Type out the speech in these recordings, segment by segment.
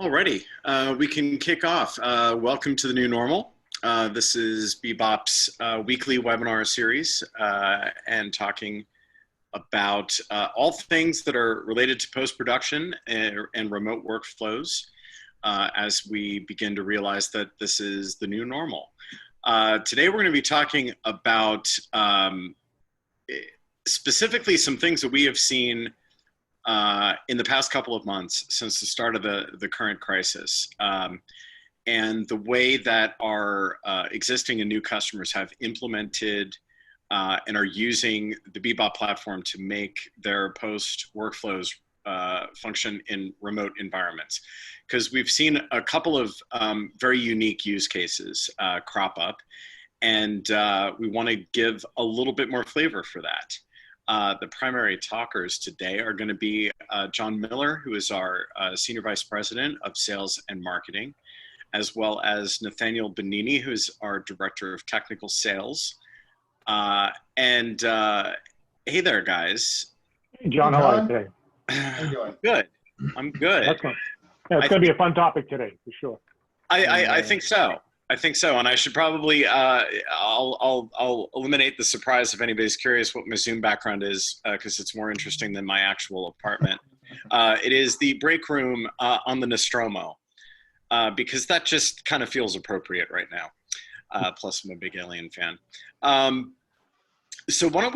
Alrighty, we can kick off. Welcome to the new normal. This is BeBop's weekly webinar series and talking about all things that are related to post-production and remote workflows as we begin to realize that this is the new normal. Today we're going to be talking about specifically some things that we have seen in the past couple of months since the start of the current crisis, and the way that our existing and new customers have implemented and are using the BeBop platform to make their post workflows function in remote environments. Because we've seen a couple of very unique use cases crop up, and we want to give a little bit more flavor for that. The primary talkers today are going to be John Miller, who is our Senior Vice President of Sales and Marketing, as well as Nathaniel Bonini, who's our Director of Technical Sales. Hey there, guys. Hey, John, how are you today? How you doing? Good. I'm good. Excellent. Yeah, it's going to be a fun topic today, for sure. I think so. I think so, and I should probably, I'll eliminate the surprise if anybody's curious what my Zoom background is, because it's more interesting than my actual apartment. It is the break room on the Nostromo, because that just kind of feels appropriate right now. Plus, I'm a big Alien fan. So why don't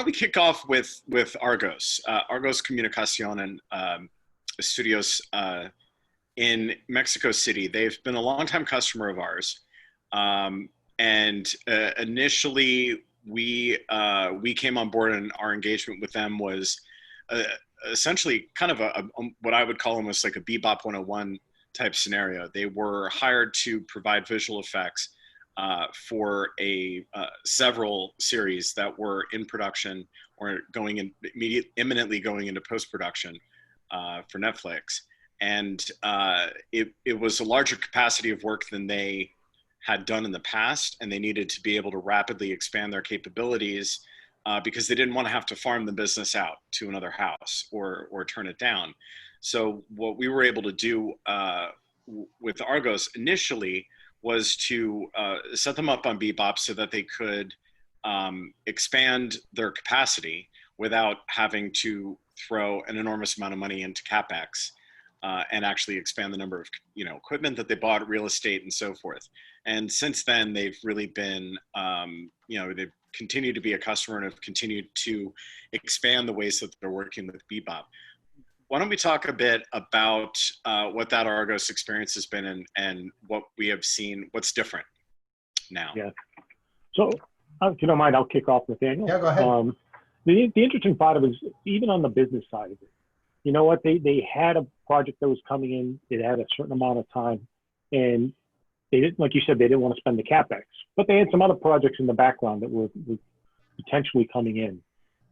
we kick off with Argos, Argos Comunicación and Studios in Mexico City. They've been a longtime customer of ours, and initially we came on board, and our engagement with them was essentially kind of what I would call almost like a BeBop 101 type scenario. They were hired to provide visual effects for several series that were in production or imminently going into post-production for Netflix. And it was a larger capacity of work than they had done in the past, and they needed to be able to rapidly expand their capabilities because they didn't want to have to farm the business out to another house or turn it down. So what we were able to do with Argos initially was to set them up on BeBop so that they could expand their capacity without having to throw an enormous amount of money into CapEx. And actually expand the number of equipment that they bought, real estate, and so forth. And since then, they've really been, they've continued to be a customer and have continued to expand the ways that they're working with BeBop. Why don't we talk a bit about what that Argos experience has been and what we have seen, what's different now? Yeah. So, if you don't mind, I'll kick off, Nathaniel. Yeah, go ahead. The interesting part of it is, even on the business side of it, you know what, they had a project that was coming in, it had a certain amount of time, and they didn't, like you said, they didn't want to spend the CapEx, but they had some other projects in the background that were potentially coming in.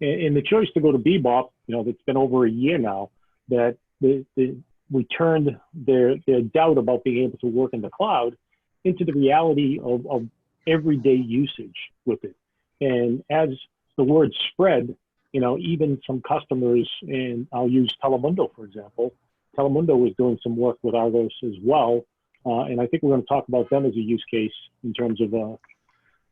And the choice to go to BeBop, it's been over a year now, that we turned their doubt about being able to work in the cloud into the reality of everyday usage with it. And as the word spread, even some customers, and I'll use Telemundo, for example. Telemundo was doing some work with Argos as well. And I think we're going to talk about them as a use case in terms of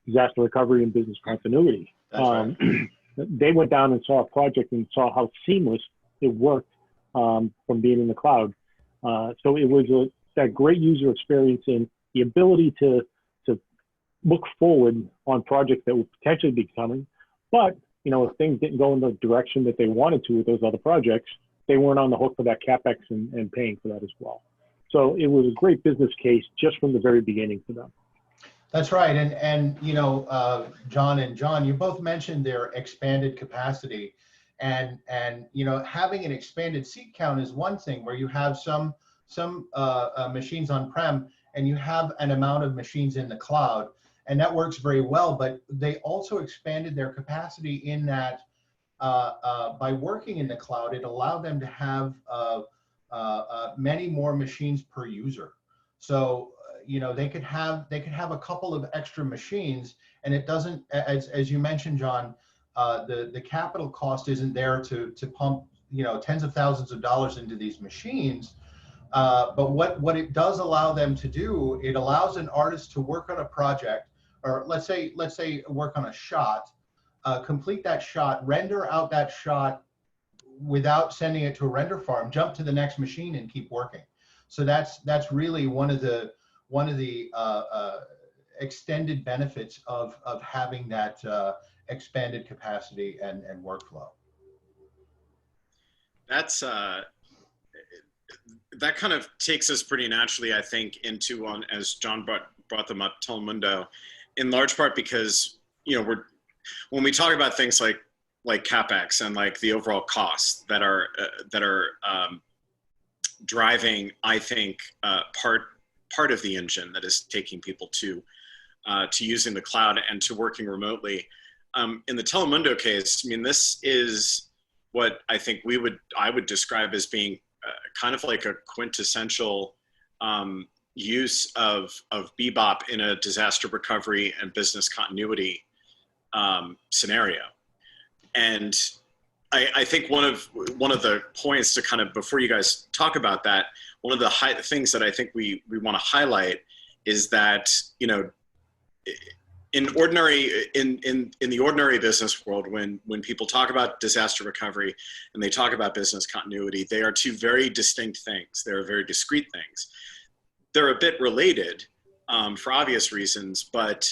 disaster recovery and business continuity. That's right. They went down and saw a project and saw how seamless it worked from being in the cloud. So it was that great user experience and the ability to look forward on projects that would potentially be coming. But if things didn't go in the direction that they wanted to with those other projects, they weren't on the hook for that CapEx and paying for that as well. So it was a great business case just from the very beginning for them. That's right. And John and John, you both mentioned their expanded capacity. And having an expanded seat count is one thing, where you have some machines on-prem and you have an amount of machines in the cloud. And that works very well, but they also expanded their capacity in that by working in the cloud, it allowed them to have many more machines per user. So they could have a couple of extra machines, and it doesn't, as you mentioned, John, the capital cost isn't there to pump tens of thousands of dollars into these machines. But what it does allow them to do, it allows an artist to work on a project, or let's say work on a shot, complete that shot, render out that shot without sending it to a render farm, jump to the next machine and keep working. So that's really one of the extended benefits of having that expanded capacity and workflow. That's that kind of takes us pretty naturally, I think, into on, as John brought them up, Telemundo, in large part because, you know, when we talk about things like CapEx and like the overall costs that are driving, I think, part of the engine that is taking people to using the cloud and to working remotely. In the Telemundo case, I mean, this is what I think I would describe as being kind of like a quintessential use of BeBop in a disaster recovery and business continuity scenario. And I think one of the points to kind of, before you guys talk about that, one of the things that I think we want to highlight is that, you know, in the ordinary business world, when people talk about disaster recovery and they talk about business continuity, they are two very distinct things. They're very discrete things. They're a bit related for obvious reasons, but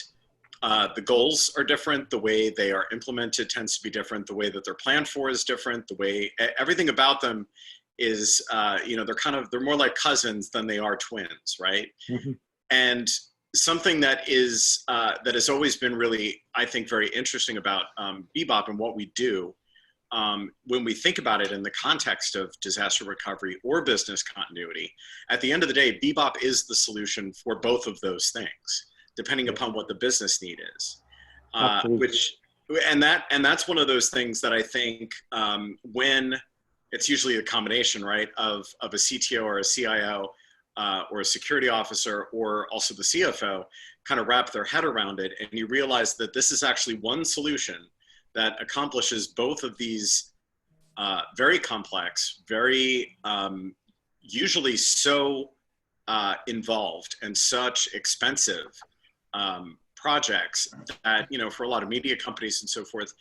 the goals are different. The way they are implemented tends to be different. The way that they're planned for is different. The way everything about them is, you know, they're more like cousins than they are twins, right? Mm-hmm. And something that has always been really, I think, very interesting about BeBop and what we do when we think about it in the context of disaster recovery or business continuity. At the end of the day, BeBop is the solution for both of those things, depending upon what the business need is. And that's one of those things that I think when it's usually a combination, right, of a CTO or a CIO or a security officer or also the CFO kind of wrap their head around it, and you realize that this is actually one solution that accomplishes both of these very complex, very usually so involved and such expensive projects that, you know, for a lot of media companies and so forth,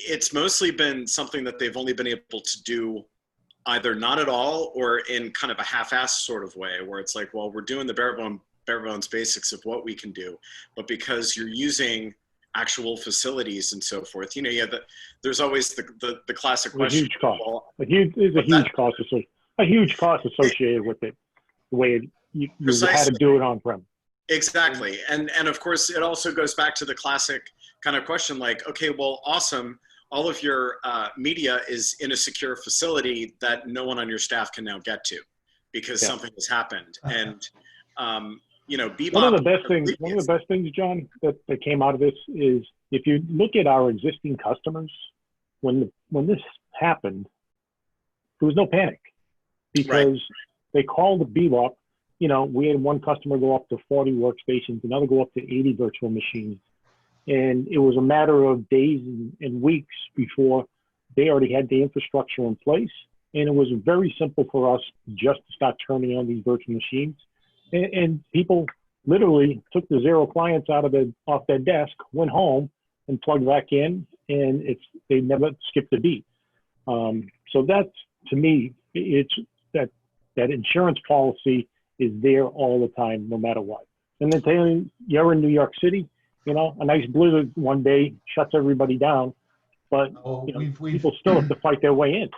it's mostly been something that they've only been able to do either not at all or in kind of a half-assed sort of way, where it's like, well, we're doing the bare bones basics of what we can do, but because you're using actual facilities and so forth, you know, there's always the classic question. A huge cost associated with it, the way you had to do it on-prem. Exactly. And of course, it also goes back to the classic kind of question, like, okay, well, awesome. All of your media is in a secure facility that no one on your staff can now get to because something has happened. And, you know, BeBop. One of the best things, John, that came out of this is if you look at our existing customers, when this happened, there was no panic because they called BeBop. You know, we had one customer go up to 40 workstations, another go up to 80 virtual machines. And it was a matter of days and weeks before they already had the infrastructure in place. And it was very simple for us just to start turning on these virtual machines. And people literally took the 0 clients off their desk, went home and plugged back in, and they never skipped a beat. So that's, to me, it's that insurance policy is there all the time, no matter what. And then you're in New York City, you know, a nice blizzard one day shuts everybody down, but you know, people still have to fight their way in.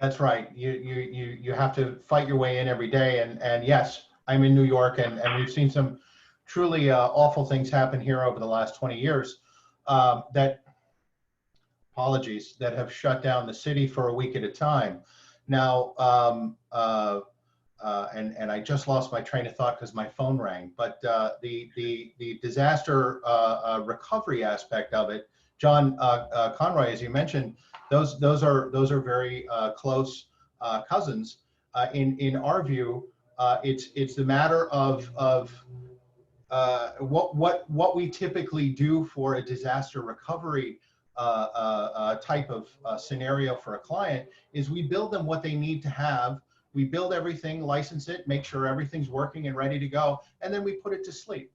That's right. You have to fight your way in every day. And yes, I'm in New York, and we've seen some truly awful things happen here over the last 20 years that have shut down the city for a week at a time. Now, and I just lost my train of thought because my phone rang. But the disaster recovery aspect of it, John, Conroy, as you mentioned, those are very close cousins. In our view, it's the matter of what we typically do for a disaster recovery type of scenario for a client is we build them what they need to have we build everything, license it, make sure everything's working and ready to go, and then we put it to sleep.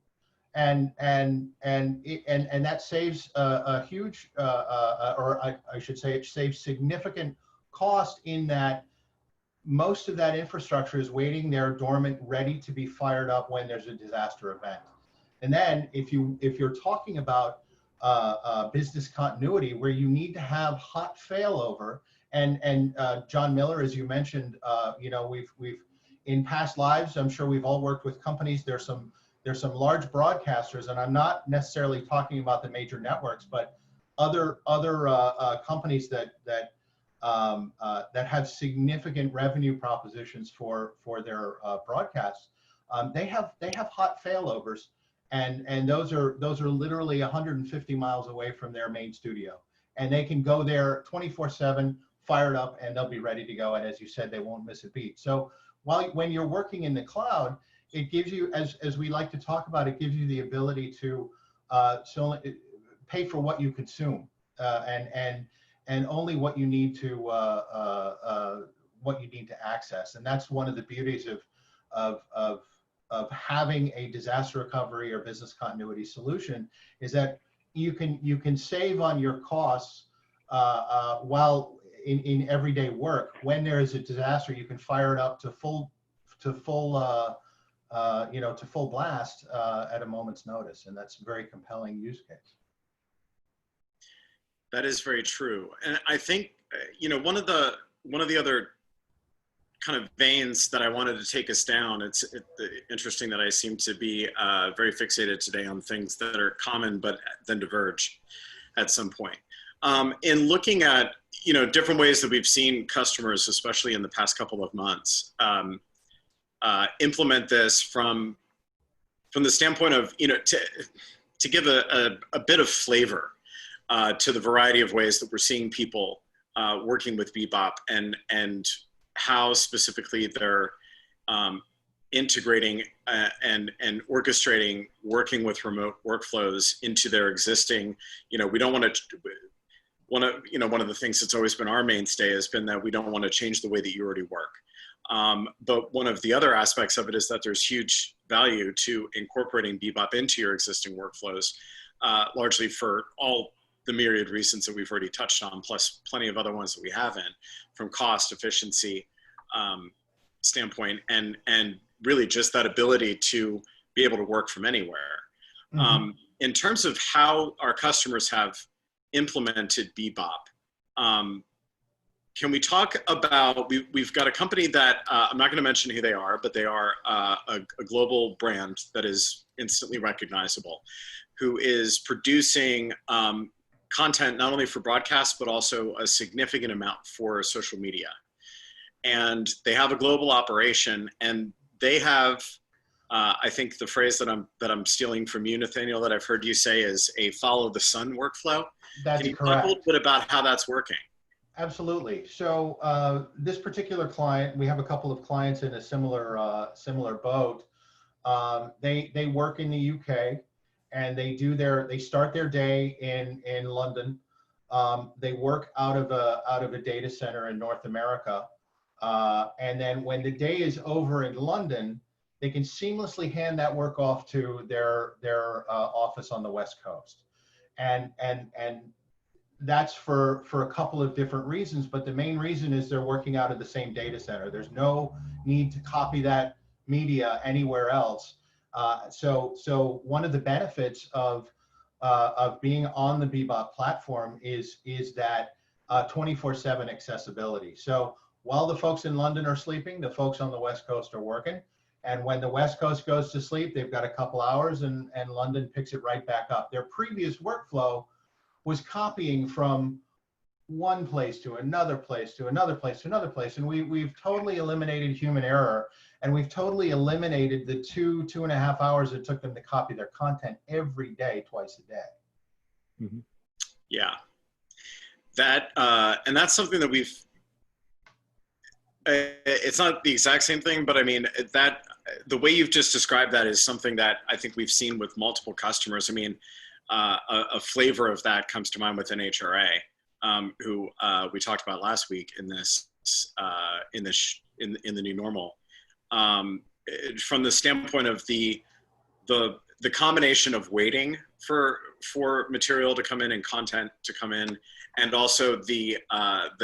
And that saves a huge, or I should say, it saves significant cost in that most of that infrastructure is waiting there dormant, ready to be fired up when there's a disaster event. And then if you're talking about business continuity, where you need to have hot failover, and John Miller, as you mentioned, you know, we've in past lives, I'm sure we've all worked with companies. There's some large broadcasters, and I'm not necessarily talking about the major networks, but other companies that have significant revenue propositions for their broadcasts. They have hot failovers, and those are literally 150 miles away from their main studio, and they can go there 24/7, fired up, and they'll be ready to go. And as you said, they won't miss a beat. So when you're working in the cloud, it gives you, as we like to talk about, it gives you the ability to pay for what you consume, and only what you need to access. And that's one of the beauties of having a disaster recovery or business continuity solution, is that you can save on your costs while in everyday work. When there is a disaster, you can fire it up to full blast at a moment's notice, and that's a very compelling use case. That is very true, and I think you know, one of the other kind of veins that I wanted to take us down. It's interesting that I seem to be very fixated today on things that are common but then diverge at some point. In looking at, you know, different ways that we've seen customers, especially in the past couple of months, implement this from the standpoint of, you know, to give a bit of flavor to the variety of ways that we're seeing people working with BeBop, and how specifically they're integrating and orchestrating working with remote workflows into their existing, you know, we don't want to, one of the things that's always been our mainstay has been that we don't want to change the way that you already work. But one of the other aspects of it is that there's huge value to incorporating BeBop into your existing workflows, largely for all the myriad reasons that we've already touched on, plus plenty of other ones that we haven't, from cost, efficiency standpoint, and really just that ability to be able to work from anywhere. Mm-hmm. In terms of how our customers have implemented BeBop, can we talk about, we've got a company that, I'm not going to mention who they are, but they are a global brand that is instantly recognizable, who is producing content not only for broadcast, but also a significant amount for social media. And they have a global operation, and they have, I think the phrase that I'm stealing from you, Nathaniel, that I've heard you say is a follow the sun workflow. That's Can you correct. talk a little bit about how that's working? Absolutely. So this particular client, we have a couple of clients in a similar boat. They work in the UK, and they start their day in London. They work out of a data center in North America, and then when the day is over in London, they can seamlessly hand that work off to their office on the West Coast, and that's for a couple of different reasons, but the main reason is they're working out of the same data center. There's no need to copy that media anywhere else. So one of the benefits of being on the BeBop platform is that 24/7 accessibility. So while the folks in London are sleeping, the folks on the West Coast are working. And when the West Coast goes to sleep, they've got a couple hours, and London picks it right back up. Their previous workflow was copying from one place to another place to another place to another place. And we've totally eliminated human error, and we've totally eliminated the 2.5 hours it took them to copy their content every day, twice a day. Mm-hmm. Yeah. That, and that's something that we've, it's not the exact same thing, but I mean, that the way you've just described that is something that I think we've seen with multiple customers. I mean, a flavor of that comes to mind with NHRA, who we talked about last week in this in the new normal. From the standpoint of the combination of waiting for material to come in and content to come in, and also the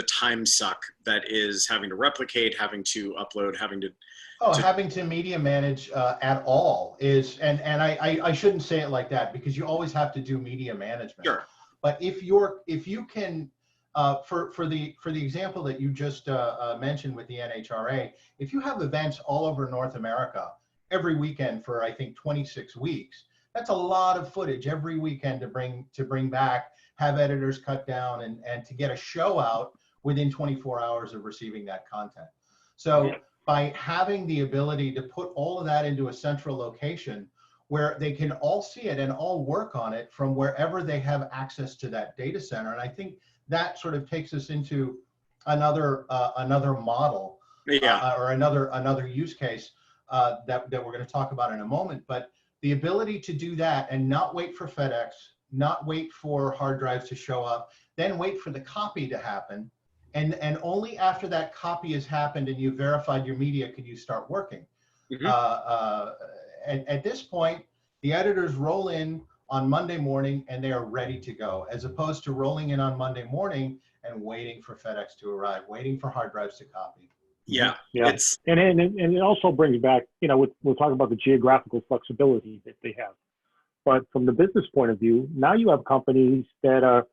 time suck that is having to replicate, having to upload, having to media manage at all is, and I shouldn't say it like that, because you always have to do media management. Sure. But if you can, for the example that you just mentioned with the NHRA, if you have events all over North America every weekend for, I think, 26 weeks, that's a lot of footage every weekend to bring back, have editors cut down, and to get a show out within 24 hours of receiving that content. So by having the ability to put all of that into a central location where they can all see it and all work on it from wherever they have access to that data center. And I think that sort of takes us into another model, or another use case that we're going to talk about in a moment. But the ability to do that and not wait for FedEx, not wait for hard drives to show up, then wait for the copy to happen, and only after that copy has happened and you've verified your media can you start working. At this point, the editors roll in on Monday morning and they are ready to go, as opposed to rolling in on Monday morning and waiting for FedEx to arrive, waiting for hard drives to copy. And it also brings back, we'll talk about the geographical flexibility that they have. But from the business point of view, now you have companies that are,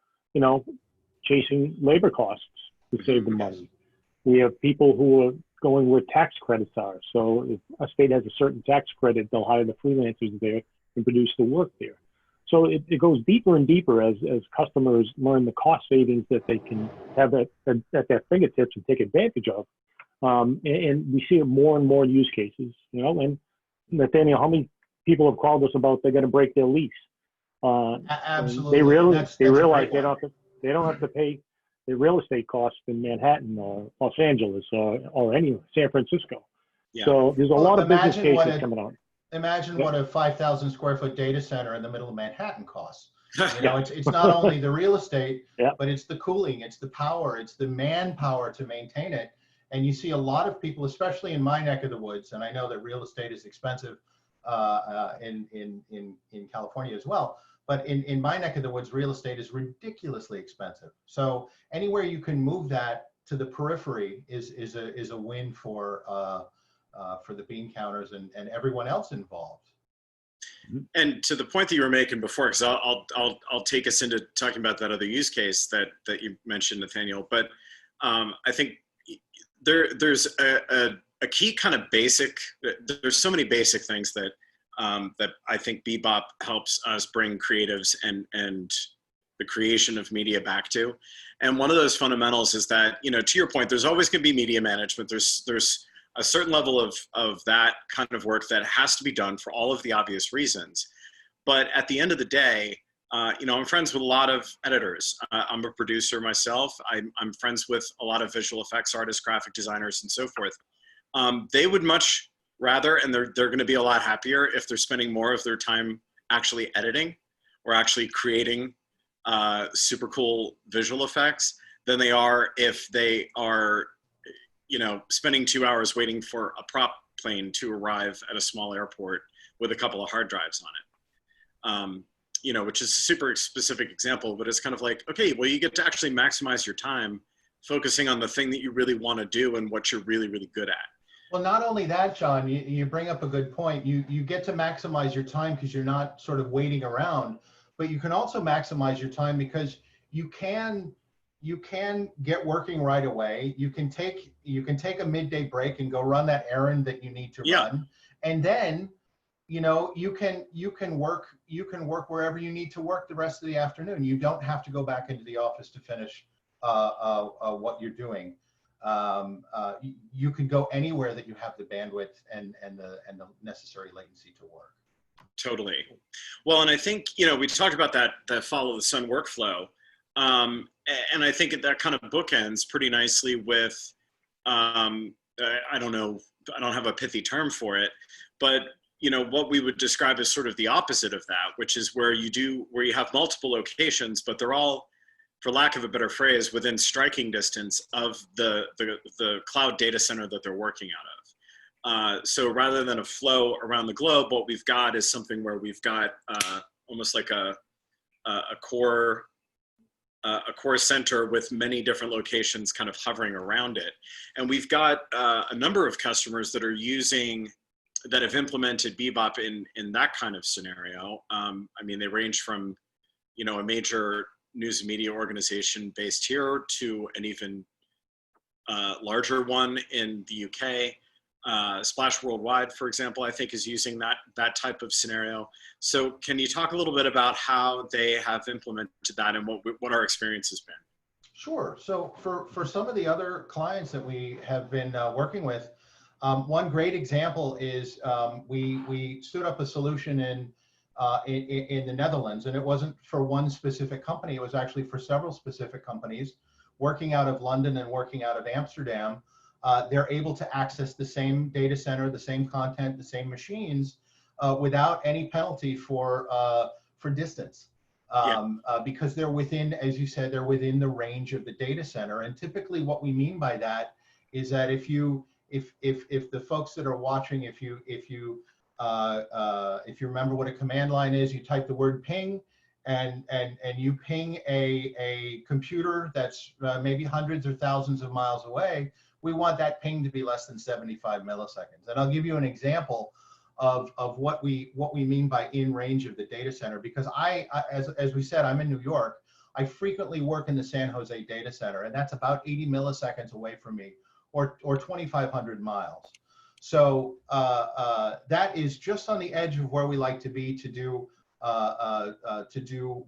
chasing labor costs to save the money. We have people who are going where tax credits are. So if a state has a certain tax credit, they'll hire the freelancers there and produce the work there. So it goes deeper and deeper as customers learn the cost savings that they can have at their fingertips and take advantage of. And we see it more and more use cases, and Nathaniel, how many people have called us about they're going to break their lease? Absolutely. They realize they don't have to pay the real estate costs in Manhattan or Los Angeles or any San Francisco. So there's a lot of business cases coming out. Imagine what a 5,000 square foot data center in the middle of Manhattan costs. It's not only the real estate, but it's the cooling, it's the power, it's the manpower to maintain it. And you see a lot of people, especially in my neck of the woods, and I know that real estate is expensive in California as well, but in my neck of the woods, real estate is ridiculously expensive. So anywhere you can move that to the periphery is a win for the bean counters and everyone else involved. And to the point that you were making before, because I'll take us into talking about that other use case that you mentioned, Nathaniel. But I think there's a key kind of basic. There's so many basic things that I think BeBop helps us bring creatives and the creation of media back to. And one of those fundamentals is that, to your point, there's always going to be media management. There's a certain level of that kind of work that has to be done for all of the obvious reasons. But at the end of the day, I'm friends with a lot of editors. I'm a producer myself. I'm friends with a lot of visual effects artists, graphic designers, and so forth. They would much rather, and they're going to be a lot happier if they're spending more of their time actually editing or actually creating super cool visual effects than they are if they are spending 2 hours waiting for a prop plane to arrive at a small airport with a couple of hard drives on it. Which is a super specific example, but it's kind of like, okay, well, you get to actually maximize your time focusing on the thing that you really want to do and what you're really, really good at. Well, not only that, John, you bring up a good point. You get to maximize your time because you're not sort of waiting around, but you can also maximize your time because you can get working right away. You can take a midday break and go run that errand that you need to run, and then you can work wherever you need to work the rest of the afternoon. You don't have to go back into the office to finish what you're doing. You can go anywhere that you have the bandwidth and the necessary latency to work. Totally. Well, and I think we talked about that follow the sun workflow. And I think that kind of bookends pretty nicely with, I don't know, I don't have a pithy term for it, but what we would describe as sort of the opposite of that, which is where you have multiple locations, but they're all for lack of a better phrase, within striking distance of the cloud data center that they're working out of. So rather than a flow around the globe, what we've got is something where we've got almost like a core center with many different locations kind of hovering around it. And we've got a number of customers that are that have implemented BeBop in that kind of scenario. I mean, they range from, a major news and media organization based here to an even larger one in the UK. Splash Worldwide, for example, I think is using that type of scenario. So can you talk a little bit about how they have implemented that and what our experience has been? Sure. So for some of the other clients that we have been working with, one great example is we stood up a solution in the Netherlands, and it wasn't for one specific company. It was actually for several specific companies working out of London and working out of Amsterdam. They're able to access the same data center, the same content, the same machines without any penalty for distance. Because they're within, as you said, they're within the range of the data center. And typically what we mean by that is that if the folks that are watching, if you remember what a command line is, you type the word ping and you ping a computer that's maybe hundreds or thousands of miles away, we want that ping to be less than 75 milliseconds. And I'll give you an example of what we mean by in range of the data center, because as we said, I'm in New York. I frequently work in the San Jose data center, and that's about 80 milliseconds away from me, or 2,500 miles. So that is just on the edge of where we like to be to do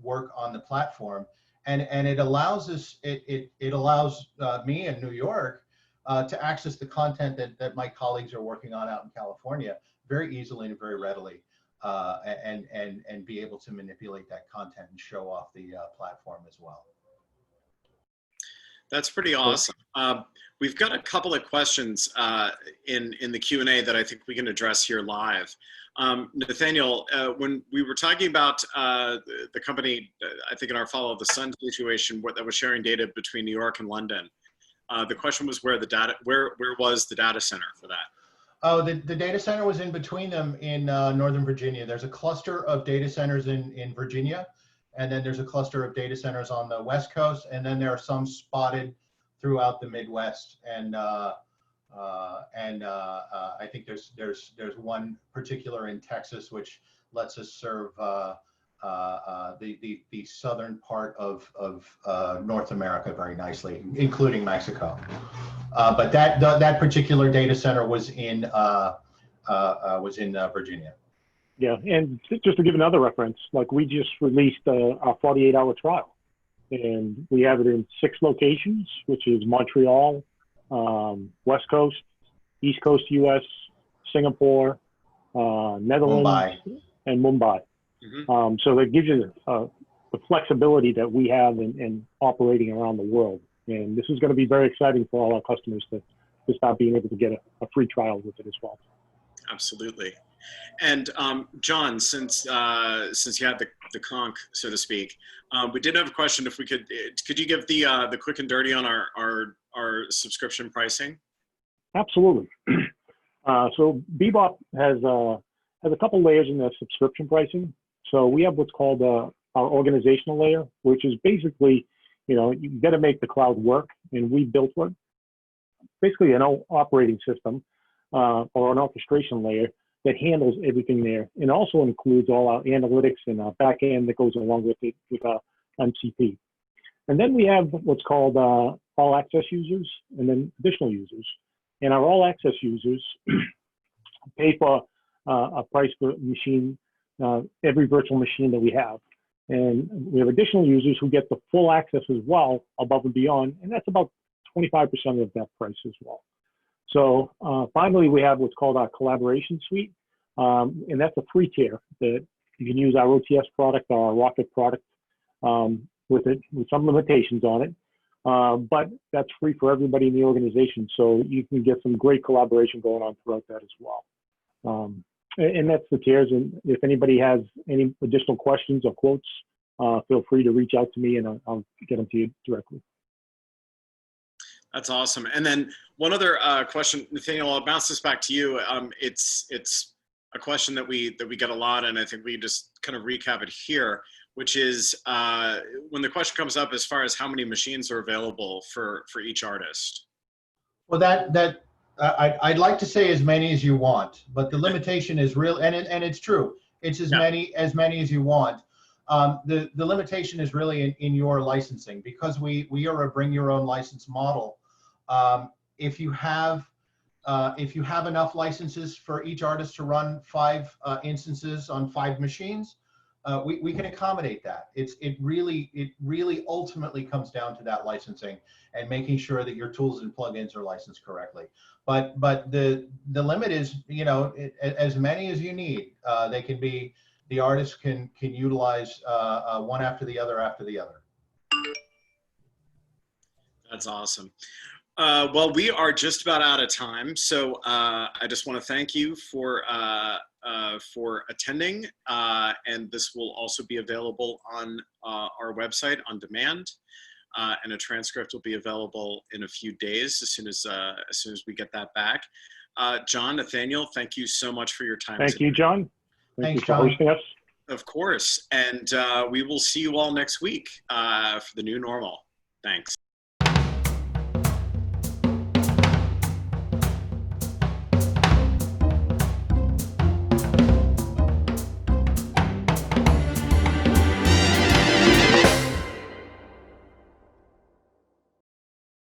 work on the platform, and it allows us, it allows me in New York to access the content that my colleagues are working on out in California very easily and very readily, and be able to manipulate that content and show off the platform as well. That's pretty awesome. We've got a couple of questions in the Q&A that I think we can address here live. Nathaniel, when we were talking about the company, I think in our Follow the Sun situation, that was sharing data between New York and London, the question was where was the data center for that? Oh, the data center was in between them in Northern Virginia. There's a cluster of data centers in Virginia, and then there's a cluster of data centers on the West Coast, and then there are some spotted throughout the Midwest. And I think there's one particular in Texas which lets us serve the southern part of North America very nicely, including Mexico. But that particular data center was in Virginia. Yeah, and just to give another reference, like we just released our 48-hour trial, and we have it in 6 locations, which is Montreal, West Coast, East Coast US, Singapore, Netherlands, Mumbai. And Mumbai. Mm-hmm. So that gives you the flexibility that we have in operating around the world. And this is going to be very exciting for all our customers to start being able to get a free trial with it as well. Absolutely. And John, since you had the conch, so to speak, we did have a question. If we could you give the quick and dirty on our subscription pricing? Absolutely. So BeBop has a couple layers in the subscription pricing. So we have what's called our organizational layer, which is basically, you got to make the cloud work, and we built one, basically an operating system or an orchestration layer that handles everything there, and also includes all our analytics and our back end that goes along with it with our MCP. And then we have what's called all access users, and then additional users. And our all access users pay for a price per machine, every virtual machine that we have. And we have additional users who get the full access as well, above and beyond, and that's about 25% of that price as well. So finally, we have what's called our collaboration suite, and that's a free tier that you can use our OTS product or our Rocket product with some limitations on it, but that's free for everybody in the organization, so you can get some great collaboration going on throughout that as well. And that's the tiers, and if anybody has any additional questions or quotes, feel free to reach out to me and I'll get them to you directly. That's awesome. And then one other question, Nathaniel, I'll bounce this back to you. It's a question that we get a lot, and I think we just kind of recap it here, which is when the question comes up as far as how many machines are available for each artist. Well, I'd like to say as many as you want, but the limitation is real, and it's true. It's as many as you want. The limitation is really in your licensing, because we are a bring your own license model. If you have enough licenses for each artist to run 5 instances on 5 machines, we can accommodate that. It really ultimately comes down to that licensing and making sure that your tools and plugins are licensed correctly. But the limit is, you know, as many as you need. They can be, the artist can utilize one after the other after the other. That's awesome. Well, we are just about out of time, so I just want to thank you for attending, and this will also be available on our website on demand, and a transcript will be available in a few days as soon as we get that back. John, Nathaniel, thank you so much for your time. Thank you, John. Thanks, you for John. hosting us. Of course, and we will see you all next week for the new normal. Thanks.